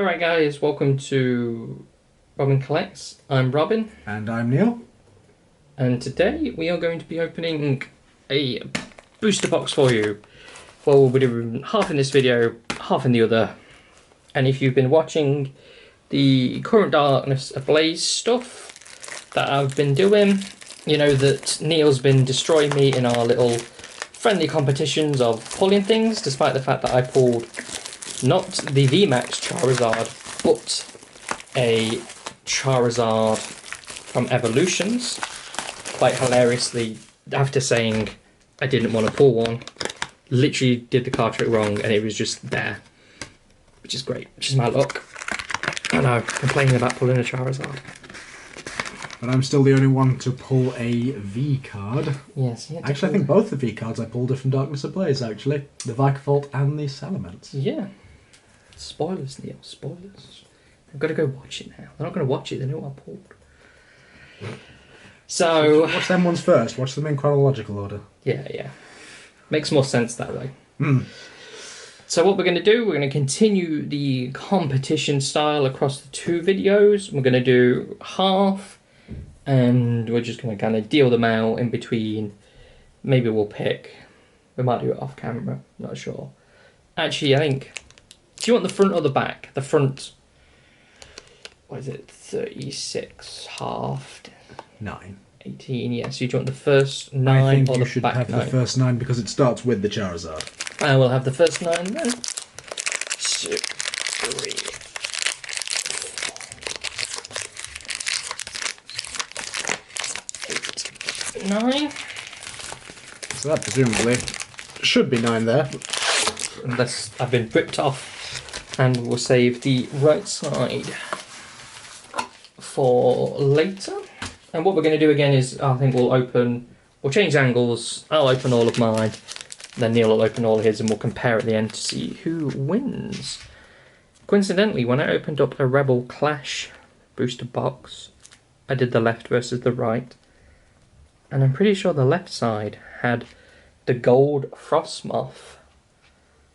Alright guys, welcome to Robin Collects. I'm Robin. And I'm Neil. And today we are going to be opening a booster box for you. Well, we'll be doing half in this video, half in the other. And if you've been watching the Current Darkness Ablaze stuff that I've been doing, you know that Neil's been destroying me in our little friendly competitions of pulling things, despite the fact that I pulled not the VMAX Charizard, but a Charizard from Evolutions. Quite hilariously, after saying I didn't want to pull one, literally did the card trick wrong and it was just there. Which is great, which is my luck. I know, complaining about pulling a Charizard. But I'm still the only one to pull a V card. Yes, yeah. Actually, I think both the V cards I pulled are from Darkness Ablaze, actually. The Vikavolt and the Salamence. Yeah. Spoilers, Neil, spoilers. I've got to go watch it now. They're not going to watch it, they know what I pulled. So... watch them ones first, watch them in chronological order. Yeah. Makes more sense that way. Mm. So what we're going to do, we're going to continue the competition style across the two videos. We're going to do half, and we're just going to kind of deal them out in between. Maybe we'll pick. We might do it off camera, not sure. Actually, I think... Do you want the front or the back? The front... What is it? 36 halved? 9. 18, yes. Yeah. So do you want the first 9 I think or you the should back have 9? the first 9 because it starts with the Charizard. I will have the first 9 then. 2, 3, 4, 8, 9. So that presumably should be 9 there. Unless I've been ripped off. And we'll save the right side for later. And what we're going to do again is, I think we'll change angles. I'll open all of mine. Then Neil will open all of his and we'll compare at the end to see who wins. Coincidentally, when I opened up a Rebel Clash booster box, I did the left versus the right. And I'm pretty sure the left side had the gold Frostmoth.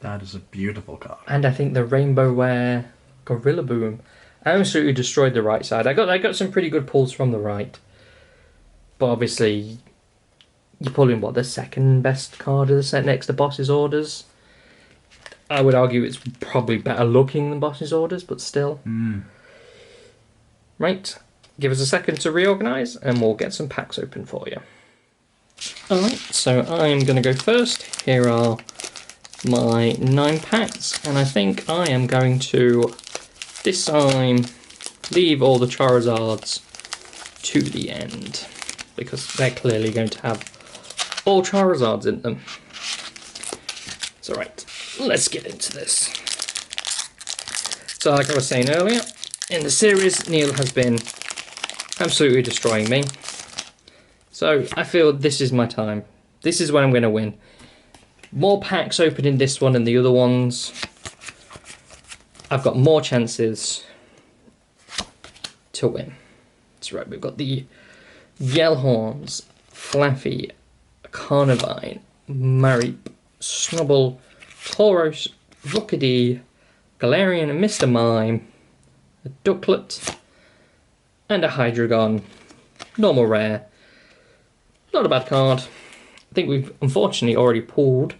That is a beautiful card. And I think the Rainbow Rare Gorilla Boom. I absolutely destroyed the right side. I got some pretty good pulls from the right. But obviously, you're pulling, what, the second best card of the set next to Boss's Orders? I would argue it's probably better looking than Boss's Orders, but still. Mm. Right, give us a second to reorganise and we'll get some packs open for you. Alright, so I'm going to go first. Here are my 9 packs, and I think I am going to, this time, leave all the Charizards to the end, because they're clearly going to have all Charizards in them. It's alright, let's get into this. So like I was saying earlier, in the series, Neil has been absolutely destroying me. So I feel this is my time. This is when I'm going to win. More packs open in this one than the other ones. I've got more chances to win. That's right, we've got the Yellhorns, Flaffy, Carnivine, Marip, Snubble, Tauros, Rookidee, Galarian and Mr. Mime, a Ducklet, and a Hydreigon. Normal rare. Not a bad card. I think we've unfortunately already pulled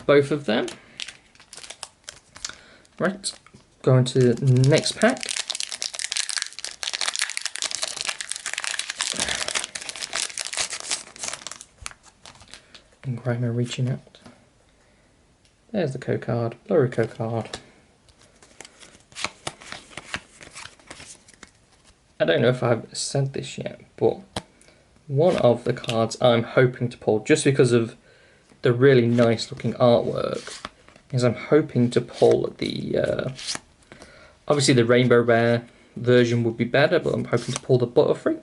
both of them. Right, going to the next pack. And Grimer reaching out. There's the code card, blurry code card. I don't know if I've said this yet, but one of the cards I'm hoping to pull, just because of the really nice looking artwork, is I'm hoping to pull the, obviously the Rainbow Rare version would be better, but I'm hoping to pull the Butterfree.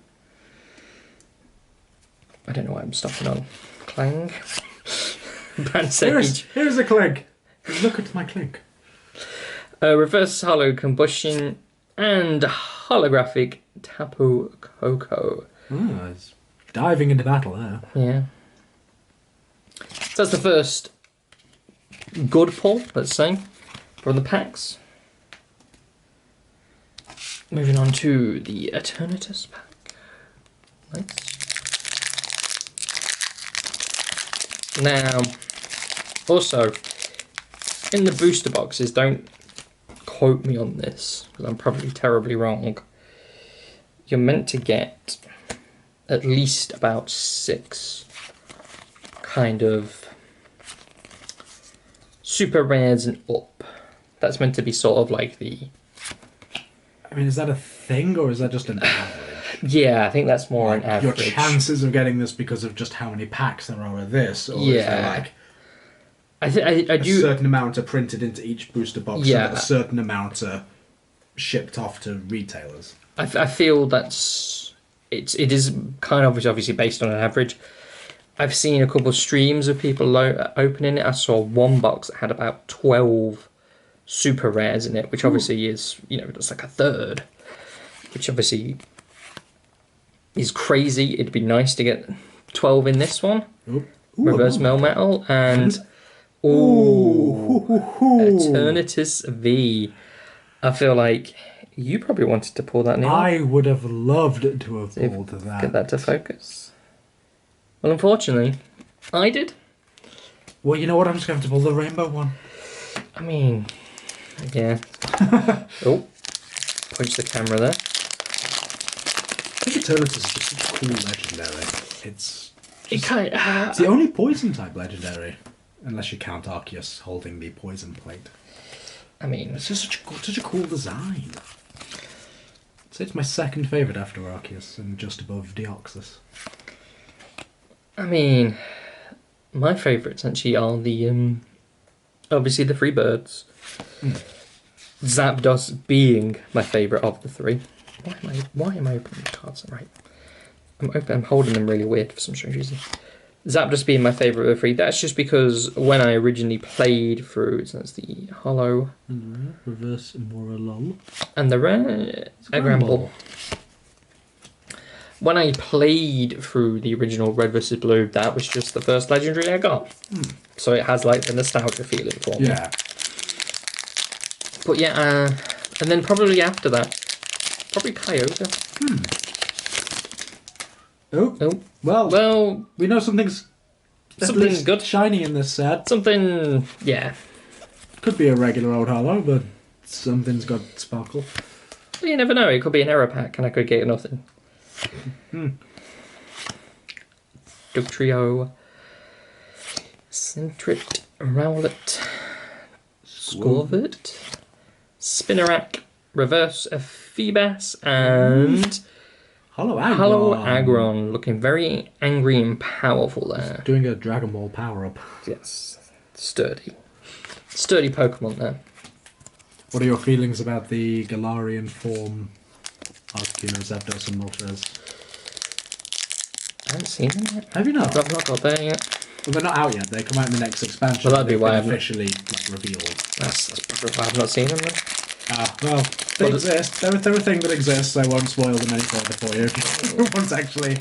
I don't know why I'm stopping on Clang. Here's a Clink. Look at my Clink. Reverse Hollow Combustion and Holographic Tapu Koko. Oh, it's diving into battle there. Yeah. So that's the first good pull, let's say, from the packs. moving on to the Eternatus pack. Nice. Now, also, in the booster boxes, don't quote me on this, because I'm probably terribly wrong. You're meant to get at least about 6 kind of super rares and up. That's meant to be sort of like the... I mean, is that a thing, or is that just an average? Yeah, I think that's more an average. Your chances of getting this because of just how many packs there are of this, or is there like... I do... A certain amount are printed into each booster box, Yeah. so that a certain amount are shipped off to retailers. I feel it is kind of obviously based on an average. I've seen a couple of streams of people opening it. I saw one box that had about 12 super rares in it, which obviously is, you know, that's like a third, which obviously is crazy. It'd be nice to get 12 in this one. Ooh, Reverse Melmetal and Eternatus V. I feel like you probably wanted to pull that in. I would have loved to have pulled that. Get that to focus. Well, unfortunately, I did. Well, you know what? I'm just going to pull the rainbow one. I mean, yeah. Oh, punch the camera there. I think Eternatus is just such a cool legendary. It's the only poison type legendary, unless you count Arceus holding the poison plate. I mean, It's just such a cool design. I'd say it's my second favourite after Arceus and just above Deoxys. I mean, my favourites actually are the obviously the free birds. Zapdos being my favourite of the 3. Why am I opening the cards? Right, I'm holding them really weird for some strange reason. Zapdos being my favourite of the 3. That's just because when I originally played through, so that's the Hollow, Reverse Immortal, and the rare Gramble. When I played through the original Red vs Blue, that was just the first legendary I got. So it has like the nostalgia feeling for me. Yeah. But yeah, and then probably after that, probably Kyogre. Oh. Well, we know something's good. shiny in this set. Something, yeah. Could be a regular old hollow, but something's got sparkle. Well, you never know. It could be an error pack, and I could get nothing. Dugtrio, Centrit, Rowlet, Scorvert, Spinarak, Reverse Phoebus, and Hollow Aggron. Hollow Aggron, looking very angry and powerful there. Doing a Dragon Ball power-up. Yes, sturdy Pokemon there. What are your feelings about the Galarian form Articuno, Zapdos and Moltres? I haven't seen them yet. Have you not? I've not got there yet. Well, they're not out yet. They come out in the next expansion. Well, that'd be why I've officially revealed. That's probably why I've not seen them then. Well, they exist. They're a thing that exists. I won't spoil them any further for you. If you once actually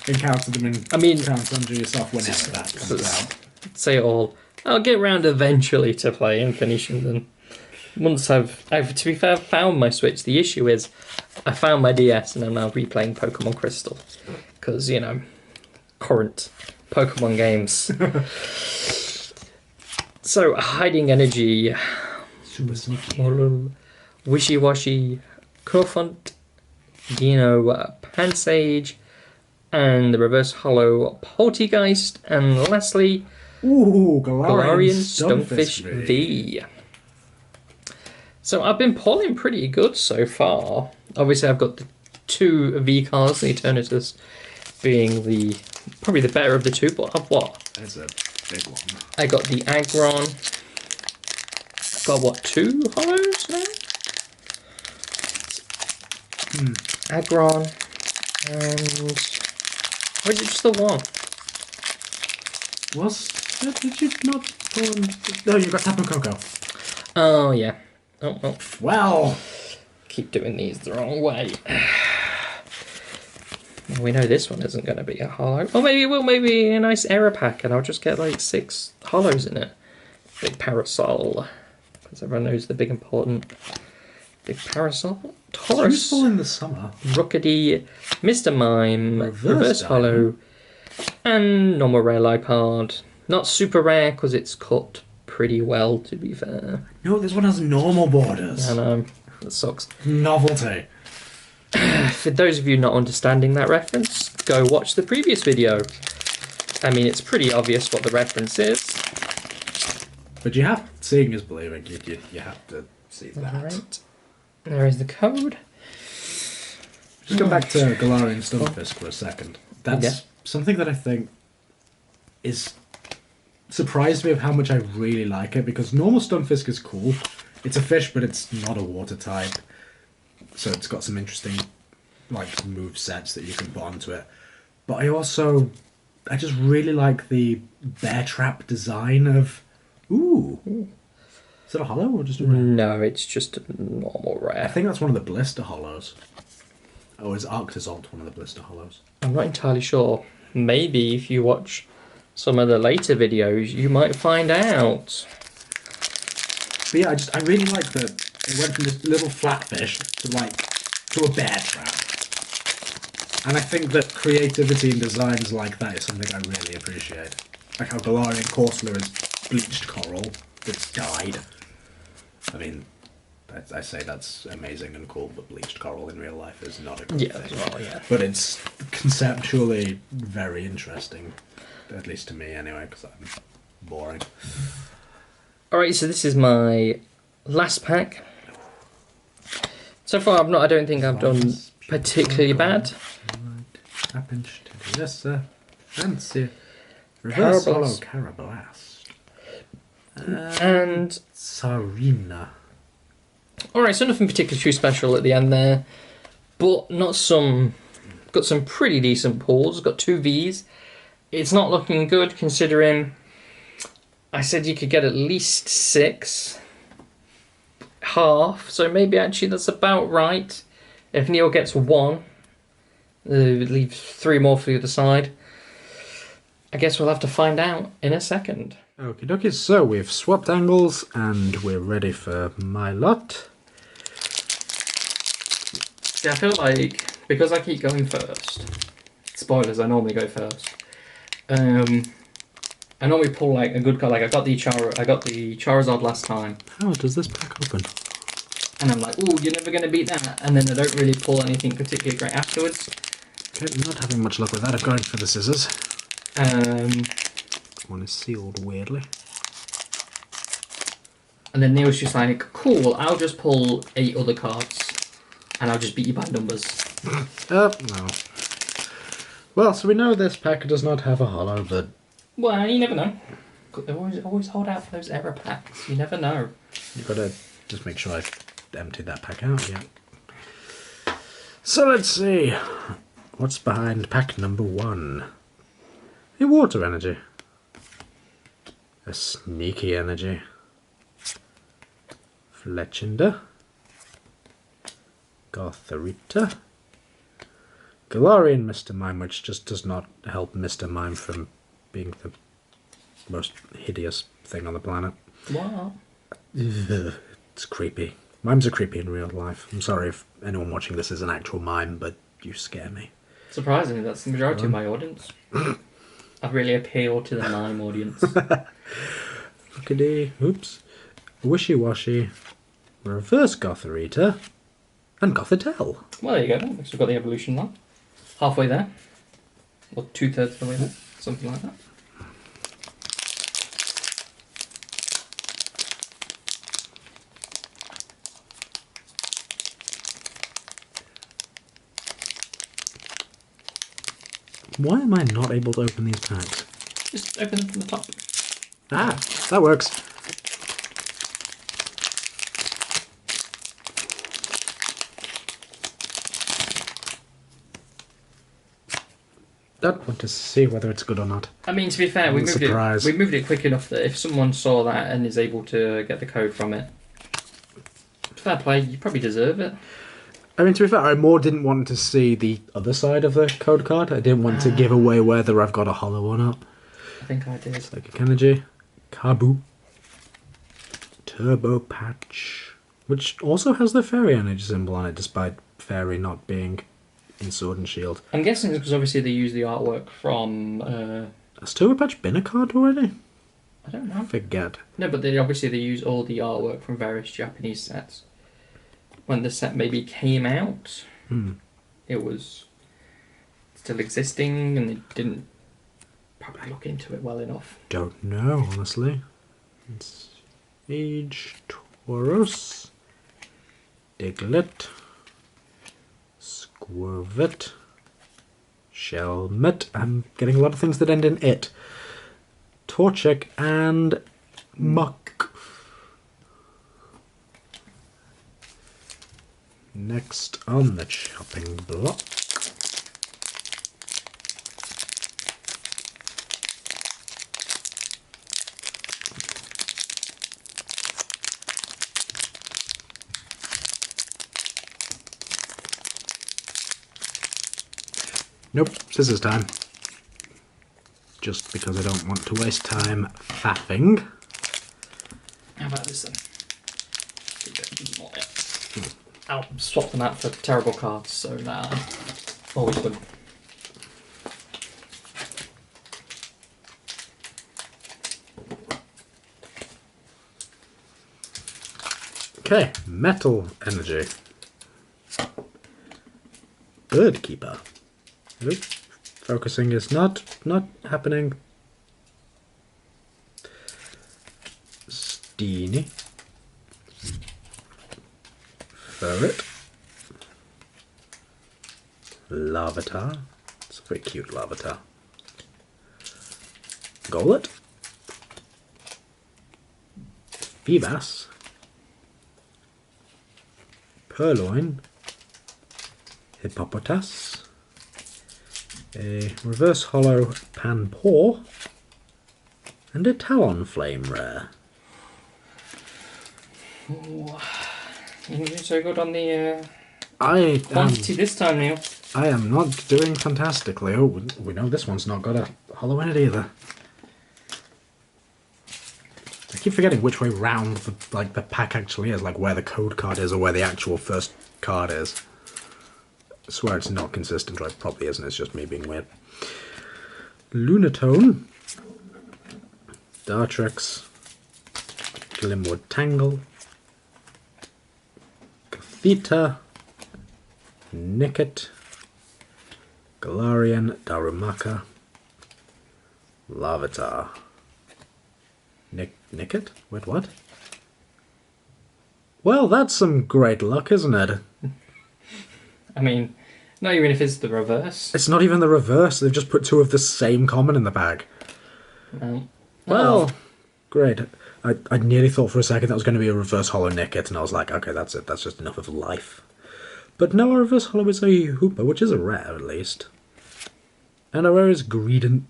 encounter them in Crown Sundry yourself whenever that comes out. Say it all. I'll get round eventually to play and finishing them. Once I've to be fair, found my Switch. The issue is, I found my DS and I'm now replaying Pokemon Crystal. Because, you know, current Pokemon games. So, Hiding Energy, Super sneaky. Wishy-Washy, Corfont, Dino, Pansage, and the Reverse Hollow Poltegeist, and lastly, Galarian Stonefish V. So I've been pulling pretty good so far. Obviously I've got the 2 V cards, the Eternatus being probably the better of the 2, but I've what? That's a big one. I got the Aggron. I've got what, 2 hollows now? Aggron, and or is it just the one? Did you not pull them? No, you got Tapu Koko. Oh yeah. Oh well. Well, Keep doing these the wrong way. We know this one isn't going to be a hollow. Or maybe it will. Maybe a nice error pack, and I'll just get like 6 hollows in it. Big Parasol, because everyone knows the big important Big Parasol. Taurus. Useful in the summer. Rookedy, Mr. Mime, Reverse Hollow, and normal rare life card. Not super rare because it's cut pretty well, to be fair. No, this one has normal borders. I know, that sucks. Novelty. For those of you not understanding that reference, go watch the previous video. I mean, it's pretty obvious what the reference is. But you have, seeing is believing, you have to see that. Right. There is the code. Just go back to Galarian Stunfisk for a second. That's something that I think is surprised me of how much I really like it, because normal Stunfisk is cool. It's a fish, but it's not a water type. So it's got some interesting like move sets that you can put onto it. But I just really like the bear trap design of... Ooh. Is it a hollow or just a rare? No, it's just a normal rare. I think that's one of the blister hollows. Oh, is Arctozolt one of the blister hollows? I'm not entirely sure. Maybe if you watch some of the later videos, you might find out. But yeah, I really like that it went from this little flatfish to a bear trap. And I think that creativity in designs like that is something I really appreciate. Like how Galarian Corsola is bleached coral that's dyed. I mean, I say that's amazing and cool, but bleached coral in real life is not a good thing. Well, yeah. But it's conceptually very interesting, at least to me anyway, because I'm boring. Alright, so this is my last pack. So far, I don't think I've done particularly bad. Fancy. Reverse Hollow Carablast. And Sarina. Alright, so nothing particularly too special at the end there. But got some pretty decent pulls. Got 2 Vs. It's not looking good considering I said you could get at least 6. Half, so maybe actually that's about right. If Neil gets 1, leave 3 more for the other side. I guess we'll have to find out in a second. Okie dokie, so we've swapped angles and we're ready for my lot. See, I feel like, because I keep going first, spoilers, I normally go first. I normally pull like a good card, like I got the Charizard last time. How does this pack open? And I'm like, ooh, you're never going to beat that. And then I don't really pull anything particularly great afterwards. Okay, not having much luck with that. I'm going for the scissors. One is sealed weirdly. And then Neil's just like, cool, I'll just pull 8 other cards. And I'll just beat you by numbers. No. Well, so we know this pack does not have a hollow, but... Well, you never know. Always hold out for those error packs. You never know. You've got to just make sure I've emptied that pack out, yeah. So let's see. What's behind pack number 1? A water energy. A sneaky energy. Fletchinder. Gothorita. Galarian Mr. Mime, which just does not help Mr. Mime from being the most hideous thing on the planet. What? It's creepy. Mimes are creepy in real life. I'm sorry if anyone watching this is an actual mime, but you scare me. Surprisingly, that's the majority of my audience. I really appeal to the mime audience. Lookity, oops. Wishy-washy, reverse Gothorita, and Gothitelle. Well, there you go. Next we've got the evolution now. Halfway there. Or 2/3 of the way there. Something like that. Why am I not able to open these packs? Just open them from the top. Ah, that works. Don't want to see whether it's good or not. I mean, to be fair, we moved it quick enough that if someone saw that and is able to get the code from it, fair play, you probably deserve it. I mean, to be fair, I more didn't want to see the other side of the code card. I didn't want to give away whether I've got a hollow or not. I think I did. Psychic Energy, Kabu, Turbo Patch, Which also has the fairy energy symbol on it, despite fairy not being in Sword and Shield. I'm guessing it's because obviously they use the artwork from... Has Tour Patch been a card already? I don't know. I forget. No, but they use all the artwork from various Japanese sets. When the set maybe came out, it was still existing and they didn't probably look into it well enough. Don't know, honestly. It's Age, Tauros, Diglett, Squirvet, Shelmet. I'm getting a lot of things that end in it. Torchic and Muck. Next on the chopping block. Nope, scissors time. Just because I don't want to waste time faffing. How about this then? I'll swap them out for terrible cards, so always good. Okay, metal energy. Bird Keeper. Nope. Focusing is not happening. Steenie. Ferret. Larvitar. It's a very cute Larvitar. Golett. Feebas. Purloin. Hippopotas. A reverse hollow Panpour. And a Talonflame rare. Ooh. You're doing so good on the I quantity this time, Neil. I am not doing fantastically. Oh, we know this one's not got a hollow in it either. I keep forgetting which way round the pack actually is, like where the code card is or where the actual first card is. I swear it's not consistent, or it probably isn't, it's just me being weird. Lunatone. Dartrix. Glimwood Tangle. Theta, Nickit, Galarian, Darumaka, Larvitar. Nickit? Wait, what? Well, that's some great luck, isn't it? I mean, not even if it's the reverse. It's not even the reverse, they've just put two of the same common in the bag. Well, great. I nearly thought for a second that was going to be a reverse hollow Nickit, and I was like, okay, that's it. That's just enough of life. But no, a reverse hollow is a Hooper, which is a rare at least. And a rare is Greedent.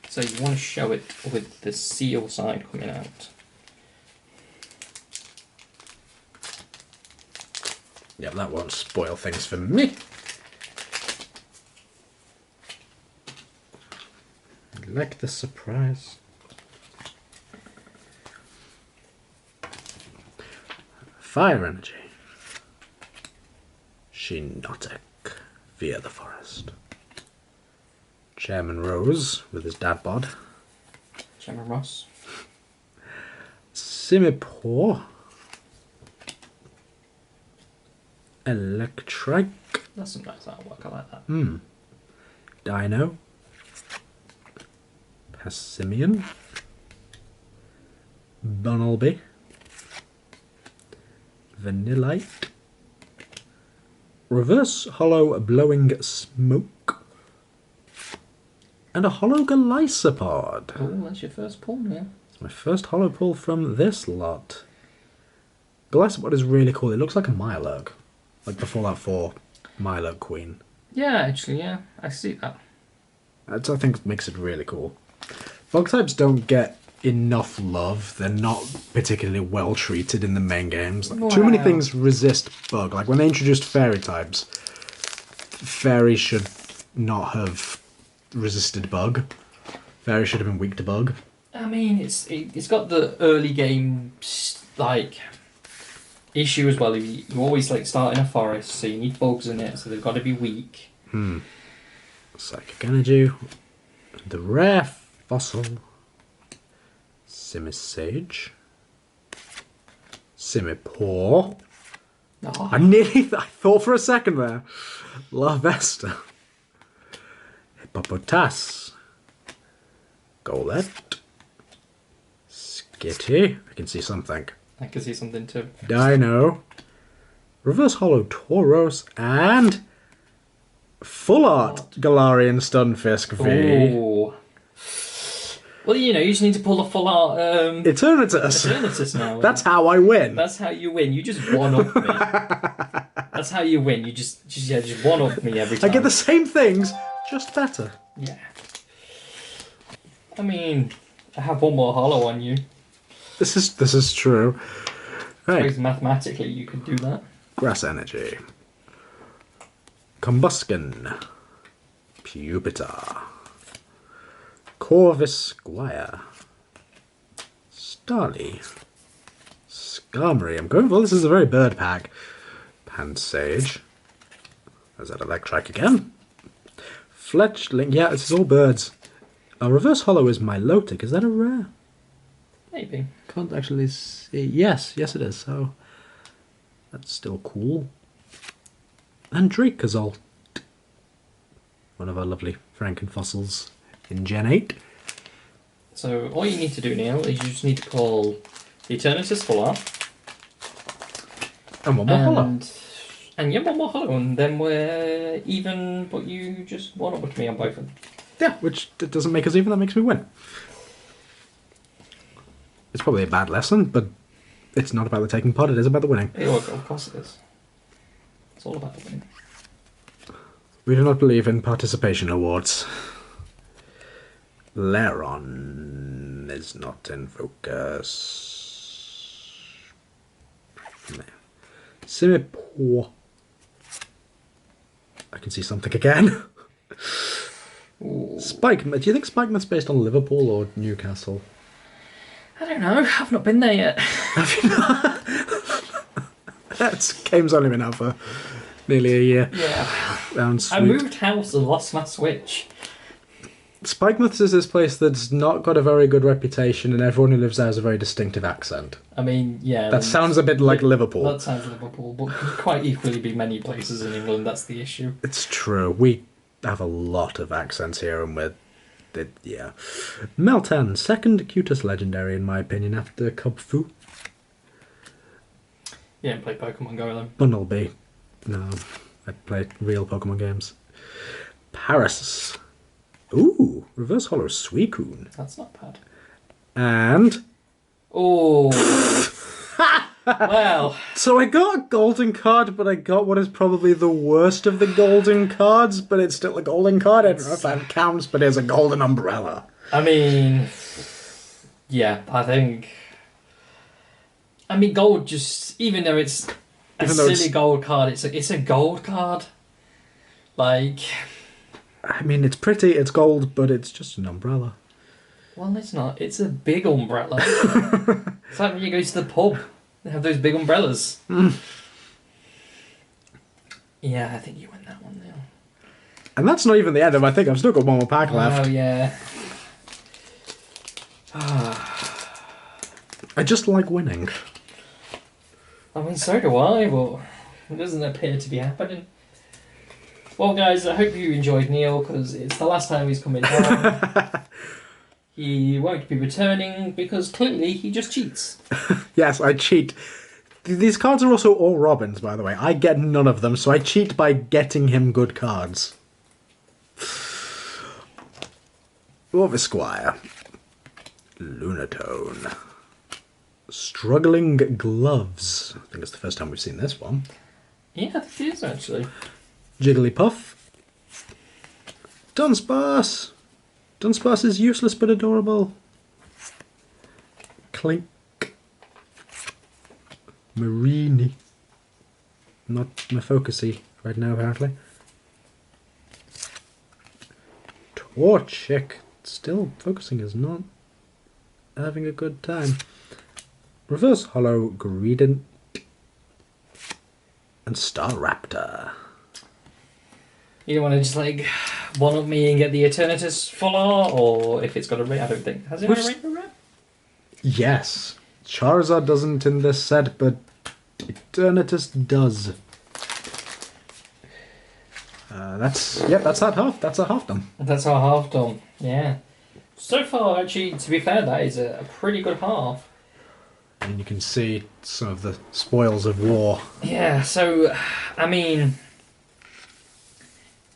So you want to show it with the seal side coming out. Yeah, that won't spoil things for me. I like the surprise. Fire energy. Shinotic. Fear the forest. Chairman Rose with his dad bod. Chairman Ross. Simipour. Electrike. That's some nice artwork, I like that. Dino. Passimian. Bunnelby. Vanillite. Reverse hollow blowing smoke. And a hollow Golisopod. Oh, that's your first pull, yeah. My first hollow pull from this lot. Golisopod is really cool. It looks like a Mirelurk. Like the Fallout 4 Mirelurk Queen. Yeah, actually, yeah. I see that. That's, I think, makes it really cool. Bug types don't get enough love. They're not particularly well treated in the main games. Like, too many things resist bug. Like when they introduced fairy types, fairy should not have resisted bug. Fairy should have been weak to bug. I mean, it's got the early game like issue as well. You always like start in a forest, so you need bugs in it, so they've got to be weak. Psychic energy. The rare fossil. Simisage. Simipore. Oh. I thought for a second there. Larvesta. Hippopotas. Golett. Skitty. I can see something. I can see something too. Dino. Reverse Hollow Tauros. And Full Art Galarian Stunfisk V. Oh. Well, you know, you just need to pull the full art Eternatus now. That's how I win. That's how you win. You just one-up me. That's how you win. You just one-up me every time. I get the same things, just better. Yeah. I mean, I have one more hollow on you. This is true. I Right. suppose mathematically you could do that. Grass Energy. Combuskin. Pupitar. Corvus Squire. Starly. Skarmory. I'm going for this is a very bird pack. Pansage. Is that Electrike again? Fletchling. Yeah, this is all birds. A Reverse Hollow is Milotic. Is that a rare? Maybe. Can't actually see. Yes it is. So that's still cool. And Drakazol. One of our lovely Frankenfossils in Gen 8. So all you need to do, Neil, is you just need to call the Eternatus full art. And one more hollow. And yeah, one more hollow, and then we're even, but you just one up with me on both of them. Yeah, which doesn't make us even, that makes me win. It's probably a bad lesson, but it's not about the taking part, it is about the winning. Of course it is. It's all about the winning. We do not believe in participation awards. Laron is not in focus. Simipore. I can see something again. Spike. Do you think Spikeman's based on Liverpool or Newcastle? I don't know. I've not been there yet. Have you not? That game's only been out for nearly a year. Yeah. Sounds sweet. I moved house and lost my Switch. Spikemuths is this place that's not got a very good reputation, and everyone who lives there has a very distinctive accent. I mean, yeah. That sounds a bit like Liverpool. That sounds like Liverpool, but could quite equally be many places in England. That's the issue. It's true. We have a lot of accents here, and yeah. Meltan, second cutest legendary in my opinion after Kubfu. You didn't play Pokemon Go then? Bunnelby. No, I play real Pokemon games. Paris. Ooh, Reverse Hollow Suicune. That's not bad. And... Oh. Well. So I got a golden card, but I got what is probably the worst of the golden cards, but it's still a golden card. I don't know if that counts, but it's a golden umbrella. I mean... Yeah, I think... I mean, gold just... Even though it's a silly gold card, it's a gold card. Like... I mean, it's pretty, it's gold, but it's just an umbrella. Well, it's not. It's a big umbrella. It's like when you go to the pub. They have those big umbrellas. Yeah, I think you win that one now. And that's not even the end of my thing. I've still got one more pack left. Oh, yeah. I just like winning. I mean, so do I, but it doesn't appear to be happening. Well, guys, I hope you enjoyed Neil, because it's the last time he's coming down. He won't be returning, because clearly he just cheats. Yes, I cheat. These cards are also all Robins, by the way. I get none of them, so I cheat by getting him good cards. Orvisquire. Lunatone. Struggling Gloves. I think it's the first time we've seen this one. Yeah, it is, actually. Jigglypuff. Dunsparce. Dunsparce is useless but adorable. Clink. Marini. Not my focusy right now, apparently. Torchic. Still focusing is not. having a good time. Reverse Hollow Greedent and Staraptor. You want to just like one up me and get the Eternatus full art, or if it's got a ring, I don't think. Has it got a rainbow wrap? Yes. Charizard doesn't in this set, but Eternatus does. That's that half. That's a half done. That's our half done. Yeah. So far, actually, to be fair, that is a pretty good half. And you can see some of the spoils of war. Yeah. So, I mean,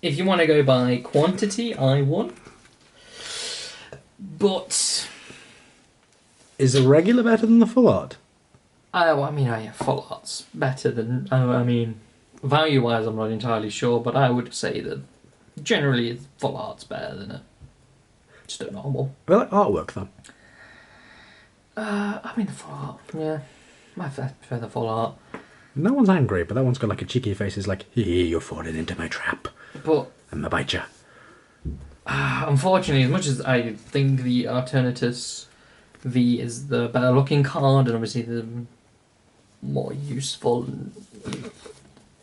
if you want to go by quantity, I won. But is the regular better than the full art? I mean, full art's better than. I mean, value-wise, I'm not entirely sure, but I would say that generally full art's better than just a normal. I like artwork though. I mean, the full art, yeah. I prefer the full art. No one's angry, but that one's got like a cheeky face. It's like, you're falling into my trap. But I'm gonna bite you. Unfortunately, as much as I think the Eternatus V is the better looking card, and obviously the more useful.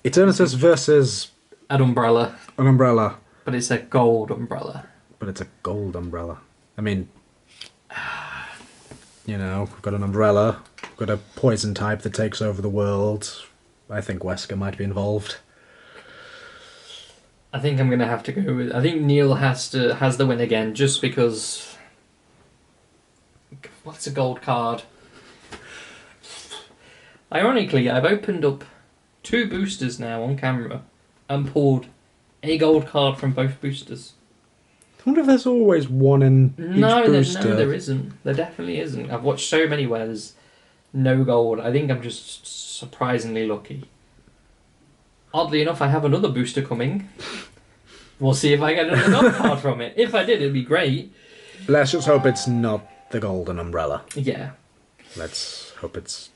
Eternatus versus an umbrella. An umbrella. But it's a gold umbrella. But it's a gold umbrella. I mean, you know, we've got an umbrella, we've got a poison type that takes over the world. I think Wesker might be involved. I think I'm gonna have to go with. I think Neil has the win again, just because. What's a gold card? Ironically, I've opened up 2 boosters now on camera and pulled a gold card from both boosters. I wonder if there's always one in each booster. No, there isn't. There definitely isn't. I've watched so many where there's no gold. I think I'm just surprisingly lucky. Oddly enough, I have another booster coming. We'll see if I get another gold card from it. If I did, it'd be great. Let's just hope it's not the golden umbrella. Yeah. Let's hope it's...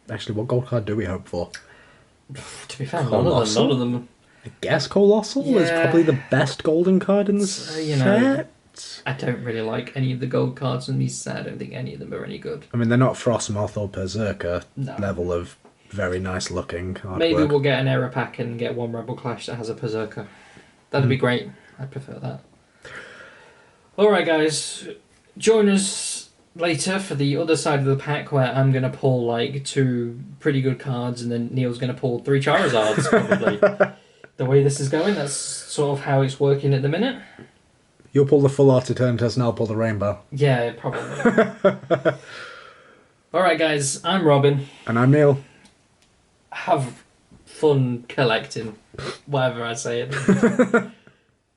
Actually, what gold card do we hope for? To be fair, none of them. I guess Colossal is probably the best golden card in the set. I don't really like any of the gold cards in these set. I don't think any of them are any good. I mean, they're not Frostmoth or Berserker level of very nice looking artwork. Maybe we'll get an error pack and get one Rebel Clash that has a Berserker. That'd be great. I'd prefer that. Alright guys, join us later for the other side of the pack where I'm going to pull like 2 pretty good cards and then Neil's going to pull 3 Charizards probably. The way this is going, that's sort of how it's working at the minute. You'll pull the full art Eternatus and I'll pull the rainbow. Yeah, probably. Alright guys, I'm Robin. And I'm Neil. Have fun collecting, whatever I say it.